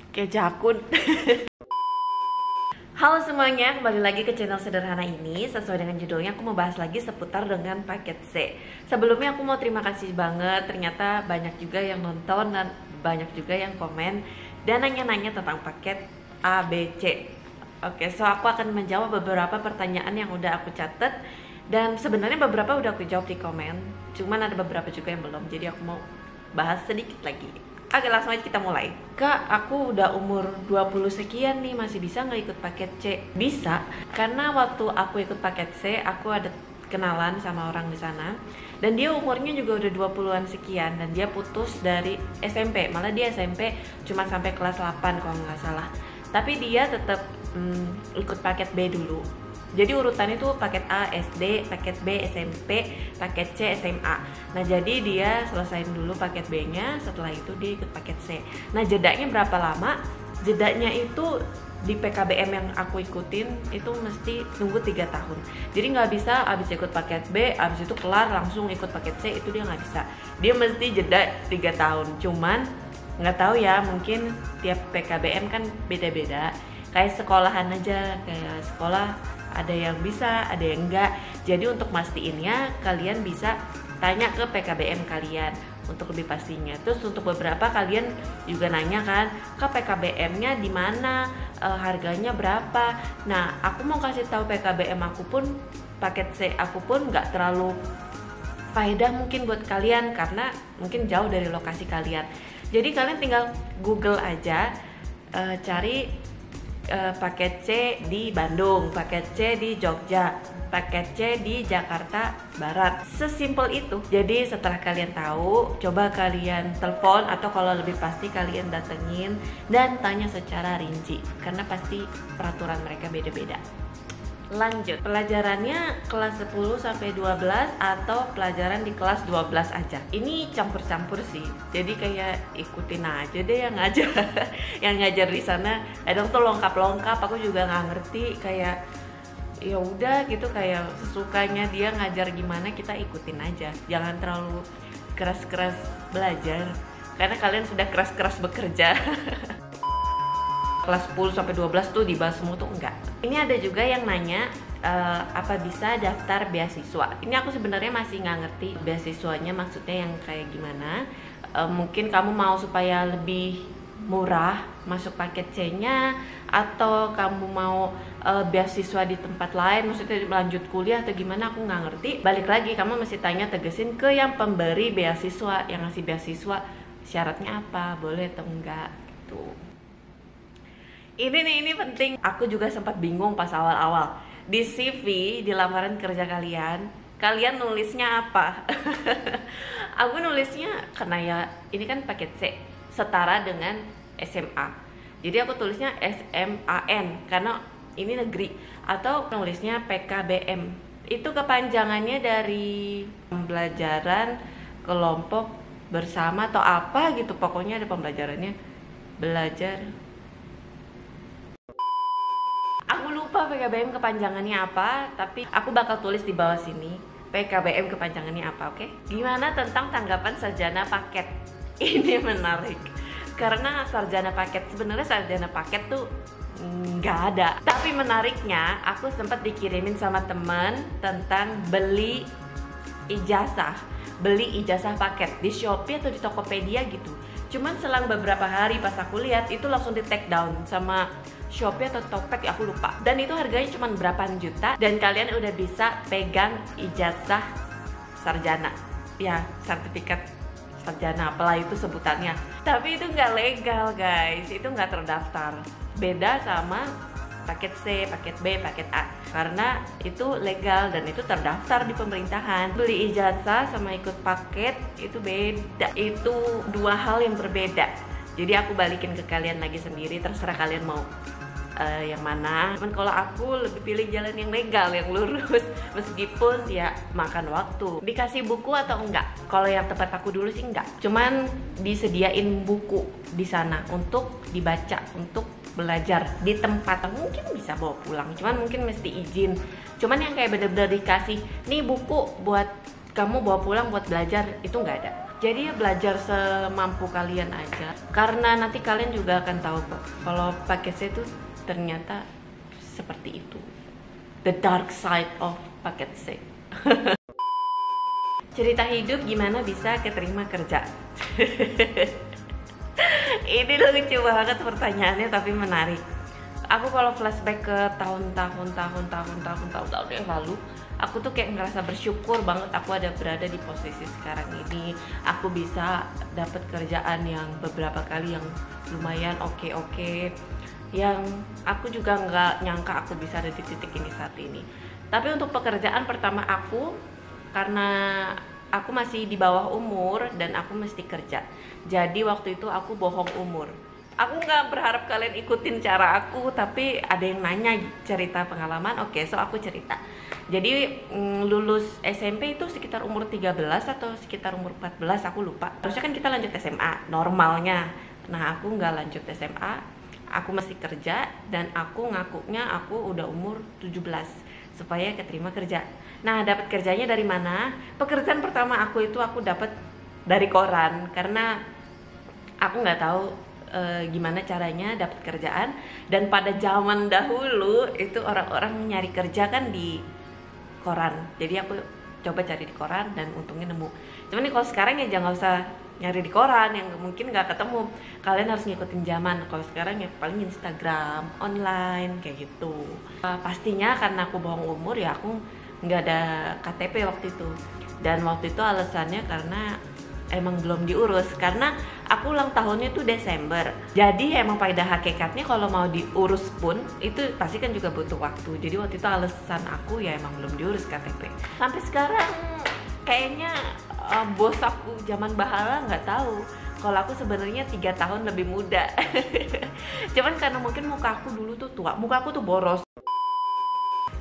kayak jakun. Halo semuanya, kembali lagi ke channel sederhana ini. Sesuai dengan judulnya, aku mau bahas lagi seputar dengan paket C. Sebelumnya aku mau terima kasih banget, ternyata banyak juga yang nonton dan banyak juga yang komen dan nanya-nanya tentang paket A, B, C. Oke, so aku akan menjawab beberapa pertanyaan yang udah aku catat. Dan sebenarnya beberapa udah aku jawab di komen, cuman ada beberapa juga yang belum, jadi aku mau bahas sedikit lagi. Oke, langsung aja kita mulai. Kak, aku udah umur 20 sekian nih, masih bisa nggak ikut paket C? Bisa, karena waktu aku ikut paket C, aku ada kenalan sama orang di sana. Dan dia umurnya juga udah 20-an sekian, dan dia putus dari SMP. Malah dia SMP cuma sampai kelas 8 kalau nggak salah. Tapi dia tetap ikut paket B dulu. Jadi urutannya tuh paket A SD, paket B SMP, paket C SMA. Nah jadi dia selesain dulu paket B-nya, setelah itu dia ikut paket C. Nah jedanya berapa lama? Jedanya itu di PKBM yang aku ikutin itu mesti nunggu 3 tahun. Jadi nggak bisa abis ikut paket B, abis itu kelar langsung ikut paket C, itu dia nggak bisa. Dia mesti jeda 3 tahun. Cuman nggak tahu ya, mungkin tiap PKBM kan beda-beda. Kayak sekolahan aja, kayak sekolah ada yang bisa, ada yang enggak. Jadi untuk mastiinnya kalian bisa tanya ke PKBM kalian untuk lebih pastinya. Terus untuk beberapa kalian juga nanya kan, ke PKBM-nya di mana, harganya berapa. Nah, aku mau kasih tahu PKBM aku pun, paket C aku pun nggak terlalu faedah mungkin buat kalian karena mungkin jauh dari lokasi kalian. Jadi kalian tinggal Google aja, cari paket C di Bandung, paket C di Jogja, paket C di Jakarta Barat. Sesimpel itu. Jadi setelah kalian tahu, coba kalian telepon atau kalau lebih pasti kalian datengin dan tanya secara rinci karena pasti peraturan mereka beda-beda. Lanjut, pelajarannya kelas 10 sampai 12 atau pelajaran di kelas 12 aja. Ini campur-campur sih. Jadi kayak ikutin aja deh yang ngajar. Yang ngajar di sana kadang tuh lengkap-lengkap, aku juga nggak ngerti, kayak ya udah gitu, kayak sesukanya dia ngajar gimana kita ikutin aja. Jangan terlalu keras-keras belajar karena kalian sudah keras-keras bekerja. Kelas 10 sampai 12 tuh dibahas semua tuh enggak. Ini ada juga yang nanya apa bisa daftar beasiswa. Ini aku sebenarnya masih nggak ngerti beasiswanya maksudnya yang kayak gimana. Mungkin kamu mau supaya lebih murah masuk paket C-nya, atau kamu mau beasiswa di tempat lain, maksudnya lanjut kuliah atau gimana, aku nggak ngerti. Balik lagi kamu mesti tanya, tegesin ke yang pemberi beasiswa, yang ngasih beasiswa syaratnya apa, boleh atau enggak gitu. Ini penting. Aku juga sempat bingung pas awal-awal. Di CV, di lamaran kerja kalian nulisnya apa? Aku nulisnya karena ya ini kan paket C, setara dengan SMA. Jadi aku tulisnya SMAN karena ini negeri, atau nulisnya PKBM. Itu kepanjangannya dari pembelajaran kelompok bersama atau apa gitu. Pokoknya ada pembelajarannya, belajar. Aku lupa PKBM kepanjangannya apa, tapi aku bakal tulis di bawah sini PKBM kepanjangannya apa, oke? Gimana tentang tanggapan sarjana paket? Ini menarik, karena sarjana paket, sebenarnya sarjana paket tuh nggak ada. Tapi menariknya, aku sempat dikirimin sama temen tentang beli ijazah paket di Shopee atau di Tokopedia gitu. Cuman selang beberapa hari pas aku lihat, itu langsung di take down sama Shopee atau Tokped, ya aku lupa. Dan itu harganya cuma berapa juta, dan kalian udah bisa pegang ijazah sarjana, ya sertifikat sarjana, apalah itu sebutannya. Tapi itu nggak legal guys, itu nggak terdaftar. Beda sama paket C, paket B, paket A, karena itu legal dan itu terdaftar di pemerintahan. Beli ijazah sama ikut paket itu beda, itu dua hal yang berbeda. Jadi aku balikin ke kalian lagi sendiri, terserah kalian mau yang mana. Cuman kalau aku lebih pilih jalan yang legal, yang lurus, meskipun ya makan waktu. Dikasih buku atau enggak? Kalau yang tempat aku dulu sih enggak, cuman disediain buku di sana untuk dibaca, untuk belajar di tempat. Mungkin bisa bawa pulang, cuman mungkin mesti izin. Cuman yang kayak bener-bener dikasih nih buku buat kamu bawa pulang buat belajar, itu nggak ada. Jadi ya belajar semampu kalian aja, karena nanti kalian juga akan tahu kok kalau paket C itu ternyata seperti itu, the dark side of paket C. Cerita hidup gimana bisa keterima kerja. Ini lucu banget pertanyaannya tapi menarik. Aku kalau flashback ke tahun-tahun yang lalu, aku tuh kayak ngerasa bersyukur banget aku ada berada di posisi sekarang ini. Aku bisa dapat kerjaan yang beberapa kali yang lumayan oke, yang aku juga nggak nyangka aku bisa ada di titik ini saat ini. Tapi untuk pekerjaan pertama aku, karena aku masih di bawah umur dan aku mesti kerja, jadi waktu itu aku bohong umur. Aku nggak berharap kalian ikutin cara aku, tapi ada yang nanya cerita pengalaman, oke, so aku cerita. Jadi lulus SMP itu sekitar umur 13 atau sekitar umur 14, aku lupa. Harusnya kan kita lanjut SMA normalnya. Nah, aku nggak lanjut SMA, aku masih kerja dan aku ngakunya aku udah umur 17 supaya keterima kerja. Nah, dapat kerjanya dari mana? Pekerjaan pertama aku itu aku dapat dari koran, karena aku nggak tahu gimana caranya dapat kerjaan, dan pada zaman dahulu itu orang-orang nyari kerja kan di koran. Jadi aku coba cari di koran dan untungnya nemu. Cuman nih kalau sekarang ya jangan usah nyari di koran, yang mungkin nggak ketemu. Kalian harus ngikutin zaman. Kalau sekarang ya paling Instagram, online kayak gitu. Pastinya karena aku bohong umur ya aku nggak ada KTP waktu itu. Dan waktu itu alasannya karena emang belum diurus, karena aku ulang tahunnya tuh Desember. Jadi emang pada hakikatnya kalau mau diurus pun itu pasti kan juga butuh waktu. Jadi waktu itu alasan aku ya emang belum diurus KTP. Sampai sekarang kayaknya bos aku zaman bahala nggak tahu kalau aku sebenarnya 3 tahun lebih muda. Cuman karena mungkin muka aku dulu tuh tua, muka aku tuh boros.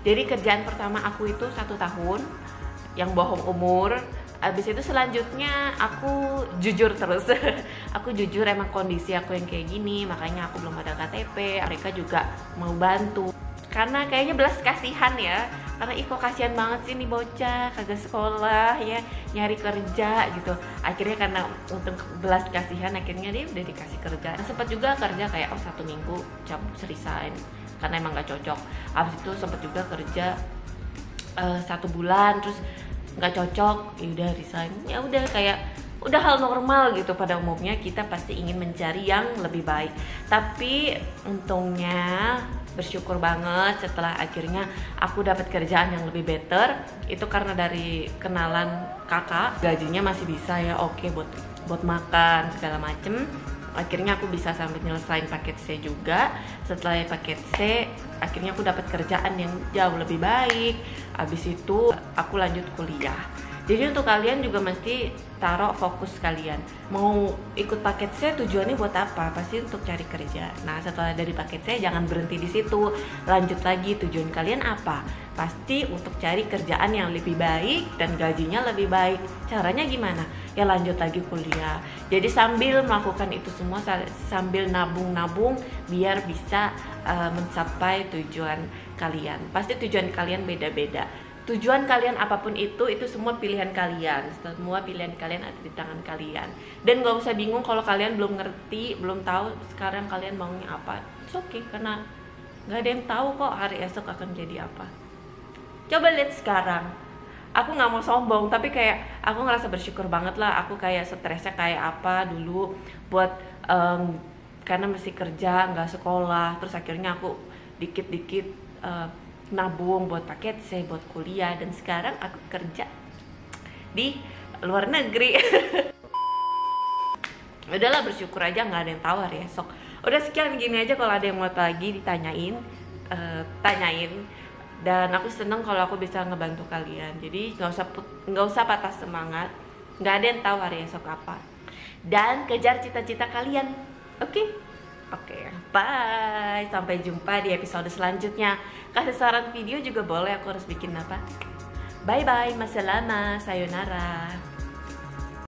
Jadi kerjaan pertama aku itu 1 tahun yang bohong umur. Abis itu selanjutnya aku jujur terus. Aku jujur emang kondisi aku yang kayak gini, makanya aku belum ada KTP. Mereka juga mau bantu karena kayaknya belas kasihan ya, karena kok kasihan banget sih nih bocah kagak sekolah ya, nyari kerja gitu. Akhirnya karena untuk belas kasihan akhirnya dia udah dikasih kerja. Sempat juga kerja kayak 1 minggu cabut resign karena emang gak cocok. Abis itu sempat juga kerja 1 bulan terus nggak cocok, ya udah resign. Ya udah kayak udah hal normal gitu, pada umumnya kita pasti ingin mencari yang lebih baik. Tapi untungnya bersyukur banget setelah akhirnya aku dapat kerjaan yang lebih better, itu karena dari kenalan kakak, gajinya masih bisa ya, oke buat makan segala macem. Akhirnya aku bisa sambil nyelesain paket C juga. Setelah paket C, akhirnya aku dapat kerjaan yang jauh lebih baik. Habis itu aku lanjut kuliah. Jadi untuk kalian juga mesti taruh fokus kalian. Mau ikut paket C tujuannya buat apa? Pasti untuk cari kerja. Nah, setelah dari paket C jangan berhenti di situ. Lanjut lagi, tujuan kalian apa? Pasti untuk cari kerjaan yang lebih baik dan gajinya lebih baik. Caranya gimana? Ya lanjut lagi kuliah. Jadi sambil melakukan itu semua, sambil nabung-nabung biar bisa mencapai tujuan kalian. Pasti tujuan kalian beda-beda. Tujuan kalian apapun itu semua pilihan kalian. Semua pilihan kalian ada di tangan kalian. Dan gak usah bingung kalau kalian belum ngerti, belum tahu sekarang kalian maunya apa. It's okay, karena gak ada yang tahu kok hari esok akan jadi apa. Coba lihat sekarang. Aku gak mau sombong, tapi kayak aku ngerasa bersyukur banget lah. Aku kayak stresnya kayak apa dulu buat karena mesti kerja, gak sekolah. Terus akhirnya aku dikit-dikit nabung buat paket C, buat kuliah, dan sekarang aku kerja di luar negeri. Udahlah, bersyukur aja, nggak ada yang tahu hari esok. Udah sekian gini aja, kalau ada yang mau lagi ditanyain, tanyain. Dan aku seneng kalau aku bisa ngebantu kalian. Jadi nggak usah patah semangat, nggak ada yang tahu hari esok apa. Dan kejar cita-cita kalian, oke? Oke, bye. Sampai jumpa di episode selanjutnya. Kasih saran video juga boleh, aku harus bikin apa. Bye bye, masalama, sayonara.